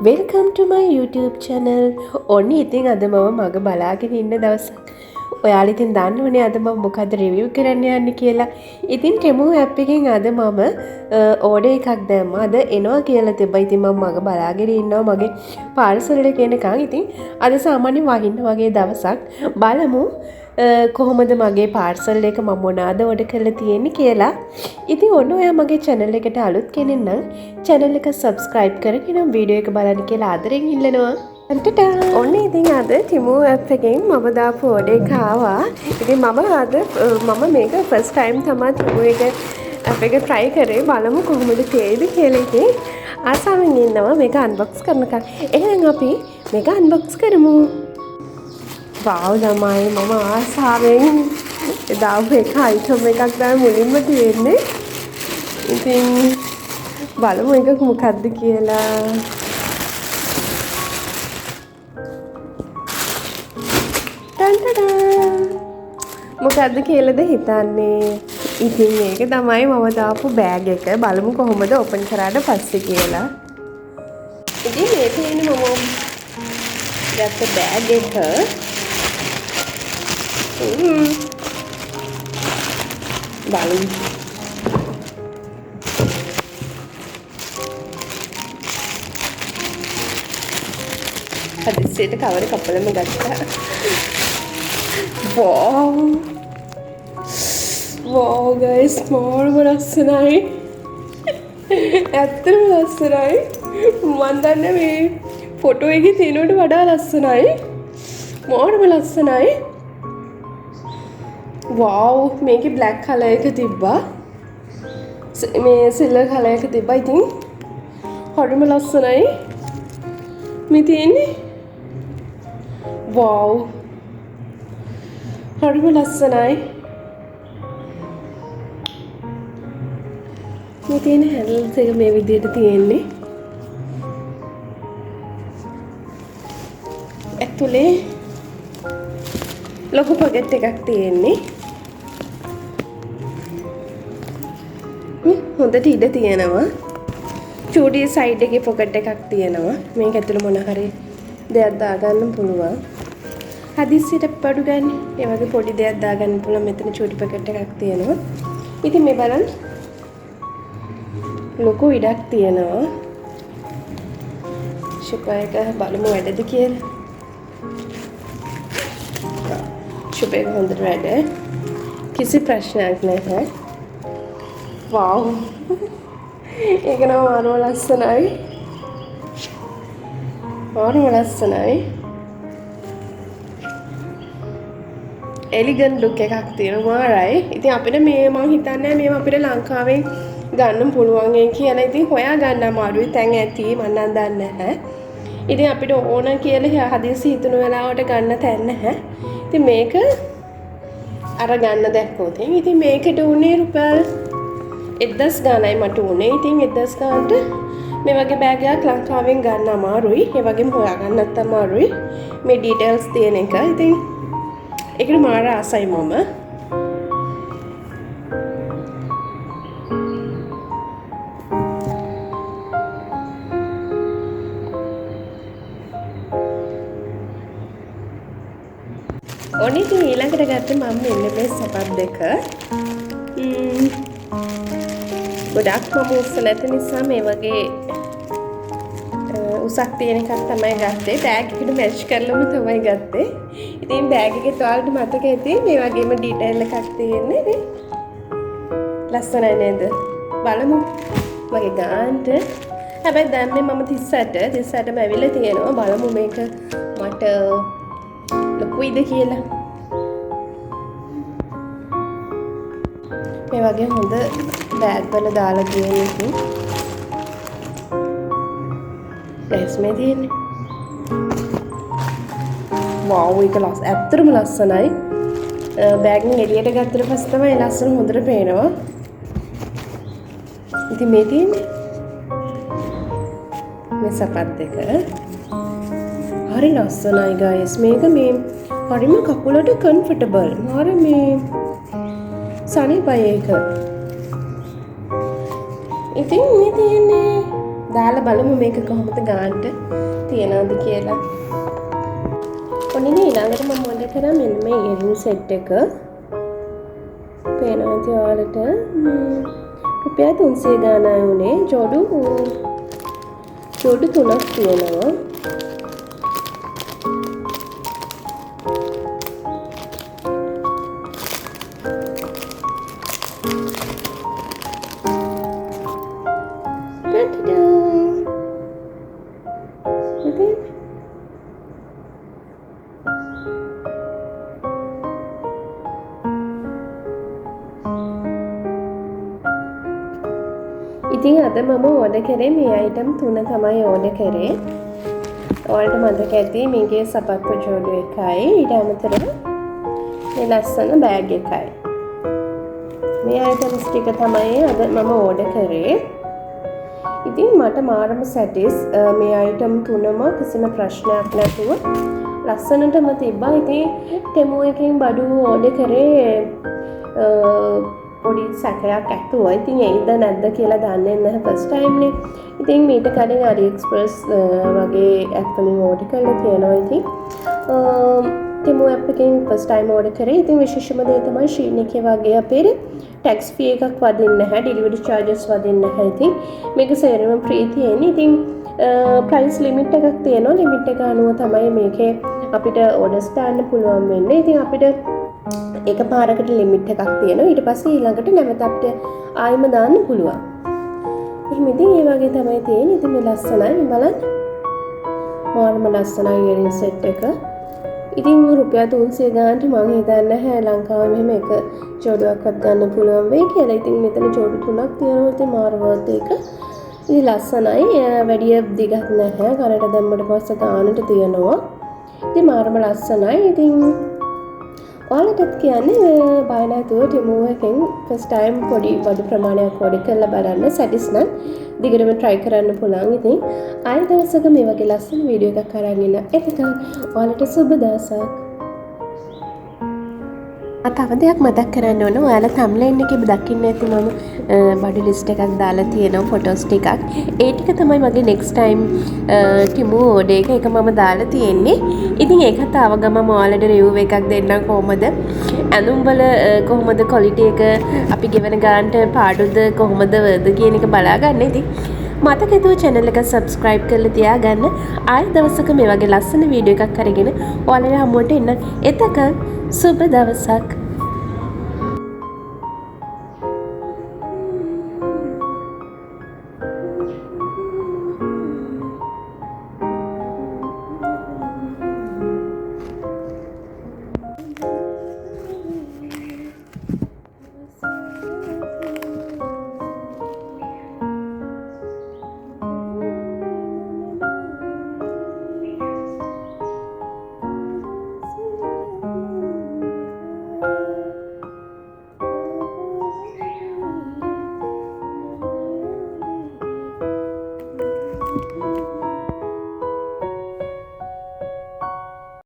Welcome to my YouTube channel. ඔන්න ඉතින් අද මම මග බලාගෙන ඉන්න දවසක්. ඔයාලා ඉතින් දන්නවනේ අද මම මොකද්ද රිවිව් කරන්න යන්නේ කියලා. ඉතින් Temu app එකෙන් අද මම ඕඩර් එකක් දැම්මා. අද එනවා කියලා තිබ්බා. ඉතින් මම මග බලාගෙන ඉන්නවා මගේ පාර්සල් එක එනකන්. ඉතින් අද සාමාන්‍ය වහින්න වගේ දවසක්. බලමු කොහොමද මගේ පාර්සල් එක මම මොනවාද ඕඩර් කරලා තියෙන්නේ කියලා. ඉතින් ඔන්න ඔයා මගේ channel එකට අලුත් කෙනෙක් නම් channel එක subscribe කරගෙන වීඩියෝ එක බලන්න කියලා ආදරෙන් ඉල්ලනවා. ඔන්න ඉතින් අද Temu app එකෙන් මම දාපු ඕඩර් එක ආවා. ඉතින් මම මේක first time තමයි Temu එක app එක try කරේ. බලමු කොහොමද තියෙයිද කියලා. ඉතින් ආසාවෙන් ඉන්නවා මේක unbox කරනකම්. එහෙනම් අපි මේක unbox කරමු. wow ළමයි මම ආසාවෙන් දාපු එක item එකක් තමයි මුලින්ම තියෙන්නේ. ඉතින් බලමු එක මොකක්ද කියලා. මොකක්ද කියලාද හිතන්නේ? ඉතින් මේක තමයි මම දාපු බෑග් එක. බලමු කොහොමද ඕපන් කරාට පස්සේ කියලා. ඉතින් මේ තියෙන්නේ මම ගත්ත බෑග් එක. බලමු. හදිස්සියට කවර කපලම ගත්තා. wow guys මාරම ලස්සනයි. ඇත්තටම ලස්සනයි. මම දන්නේ මේ ෆොටෝ එකේ තියෙනවට වඩා ලස්සනයි. මාරම ලස්සනයි. wow මේකේ black color එක තිබ්බා. මේ silver color එක තිබ්බා. ඉතින් හරිම ලස්සනයි. මේ තියෙන්නේ wow හරිම ලස්සනයි. මේ තියෙන හැන්ඩල්ස් එක මේ විදිහට තියෙන්නේ. ඇතුලේ ලොකු පොකට් එකක් තියෙන්නේ. හොඳට ඉඩ තියෙනවා. චූටි සයිඩ් එකේ පොකට් එකක් තියෙනවා. මේක ඇතුලේ මොන හරි දෙයක් දාගන්න පුළුවන්. හදිස්සියට පඩු ගන්න. ඒ වගේ පොඩි දෙයක් දාගන්න පුළුවන්. මෙතන චූටි පොකට් එකක් තියෙනවා. ඉතින් මේ බලන්න. ලොකු ඉඩක් තියෙනවා. ෂුපර් එක බලමු වැඩද කියලා. ෂුපර් එක හොඳට වැඩ. කිසි ප්‍රශ්නයක් නැහැ. wow ඒක නම් මාරම ලස්සනයි. මාරම ලස්සනයි. එලිගන්ට් ලුක් එකක් තියෙනවා. right. ඉතින් අපිට මේ මම හිතන්නේ මේව අපිට ලංකාවෙන් ගන්න පුළුවන් කියලා. ඉතින් හොයා ගන්න අමාරුයි. තැන් ඇති මම නම් දන්නේ නැහැ. ඉතින් අපිට ඕන කියලා හදිස්සි හිතුන වෙලාවට ගන්න තැන් නැහැ. ඉතින් මේක අර ගන්න දැක්කොත් ඉතින් මේකට උනේ රුපියල් 1000 ගානයි මට උනේ. ඉතින් 1000 ගානට මේ වගේ බෑග් එකක් ලංකාවෙන් ගන්න අමාරුයි. ඒ වගේම හොයාගන්නත් අමාරුයි. මේ ඩීටේල්ස් තියෙන එක. ඉතින් ඒකට මාර ආසයි මම. ඔන්න ඉතින් ඊළඟට ගත්තේ මම මෙන්න මේ සපත් දෙක. ගොඩක් මම උස්ස නැති නිසා මේ වගේ උසක් තියෙන එකක් තමයි ගත්තේ. බෑග් එකට මැච් කරලම තමයි ගත්තේ. ඉතින් බෑග් එකේ ඔයාලට මතක ඇති මේ වගේම ඩීටේල් එකක් තියෙන්නේ නේ. ලස්සනයි නේද? බලමු මගේ ගානට. හැබැයි දැන් මම 38ම ඇවිල්ලා තියෙනවා. බලමු මේක මට ලොකුයිද කියලා. මේ වගේ හොඳ බෑග් වල දාලා තියෙන එක. ලේස් මේ තියෙන්නේ. wow ඒක ඇත්තටම ලස්සනයි. බෑග් එක එළියට ගත්තට පස්සේ තමයි ලස්සන හොඳට පේනවා. ඉතින් මේ තියෙන්නේ මේ සපත් දෙක. හරි ලස්සනයි guys. මේක මේ හරිම කකුලට comfortable. මාර මේ සනීපයි ඒක. ඉතින් මේ තියෙන්නේ දාලා බලමු මේක කොහොමද ගාන්න තියනවද කියලා. ඔන්න ඊළඟට මම මොඩ කරා මෙන්න මේ ඉයරින් සෙට් එක. පේනවද ඔයාලට? රුපියල් 300 ගානයි උනේ. ජෝඩු 3ක් තියෙනවා. ඉතින් අද මම ඕඩර් කරේ මේ අයිටම් 3 තමයි ඕඩර් කරේ. ඔයාලට මතක ඇති මේකේ සපත්තු ජෝඩු එකයි ඊට අමතරව මේ ලස්සන බෑග් එකයි. මේ අයිටම්ස් ටික තමයි අද මම ඕඩර් කරේ. ඉතින් මට මාරම සැටිස් මේ අයිටම් 3ම කිසිම ප්‍රශ්නයක් නැතුව ලස්සනටම තිබ්බා. ඉතින් ටෙමු එකෙන් බඩු ඕඩර් කරේ පොඩි සැකයක් ඇතුව. ඉතින් එයිද නැද්ද කියලා දන්නේ නැහැ ෆස්ට් ටයිම් නේ. ඉතින් මීට කලින් AliExpress වගේ ඇප් වලින් ඕඩර් කරලා තියෙනවා. ඉතින් ටෙමු ඇප් එකෙන් ෆස්ට් ටයිම් ඕඩර් කරේ. ඉතින් විශේෂම දේ තමයි ශීන් එකේ වගේ අපේ ටැක්ස් ෆී එකක් වදින්නේ නැහැ, ඩෙලිවරි චාර්ජස් වදින්නේ නැහැ. ඉතින් මේක සේරම ෆ්‍රී තියෙන්නේ. ඉතින් ප්‍රයිස් ලිමිට් එකක් තියෙනවා. ලිමිට් එක අනුව තමයි මේකේ අපිට ඕඩර්ස් දාන්න පුළුවන් වෙන්නේ. ඉතින් අපිට එක පාරකට ලිමිට් එකක් තියෙනවා. ඊට පස්සේ ඊළඟට නැවත අපිට ආයෙම දාන්න පුළුවන්. එහෙනම් ඉතින් ඒ වගේ තමයි තියෙන්නේ. ඉතින් මේ ලස්සනයි බලන්න. මාරම ලස්සනයි ඉයරින් සෙට් එක. ඉතින් රුපියල් 300 ගානට මම හිතන්නේ නැහැ ලංකාවේ මෙහෙම එක ජෝඩුවක්වත් ගන්න පුළුවන් වෙයි කියලා. ඉතින් මෙතන ජෝඩු 3ක් තියෙනවා. ඉතින් මාර වර්ත් එක. ඉතින් ලස්සනයි. වැඩි දිගක් නැහැ. කරට දැම්මට පස්සේ ගානට තියෙනවා. ඉතින් මාරම ලස්සනයි. ඉතින් ඔයාලටත් කියන්නේ බය නැතුව ටෙමු එකෙන් ෆස්ට් ටයිම් පොඩි බඩු ප්‍රමාණයක් ඕඩර් කරලා බලන්න. සැටිස් නම් දිගටම try කරන්න පුළුවන්. ඉතින් ආයෙ දවසක මේ වගේ ලස්සන වීඩියෝ එකක් අරන් එන්න. එතකන් ඔයාලට සුබ දවසක්. තව දෙයක් මතක් කරන්න ඕන. ඔයාලා thumbnail එකේ දකින්න ඇති මම බඩු ලිස්ට් එකක් දාලා තියෙනවා ෆොටෝස් ටිකක්. ඒ ටික තමයි මගේ next time ටිමු ඕඩර් එක. ඒක මම දාලා තියෙන්නේ. ඉතින් ඒකත් ආව ගමන් ඔයාලට රිව්යු එකක් දෙන්නම් කොහොමද ඇඳුම් වල කොහොමද quality එක අපි ගෙවන ගානට පාඩුද කොහොමද වද කියන එක බලා ගන්න. ඉතින් මතක හිතුව channel එක subscribe කරලා තියාගන්න. ආයෙ දවසක මේ වගේ ලස්සන වීඩියෝ එකක් අරගෙන ඔයාලට හමුවට එන්න. එතකන් සුබ දවසක්.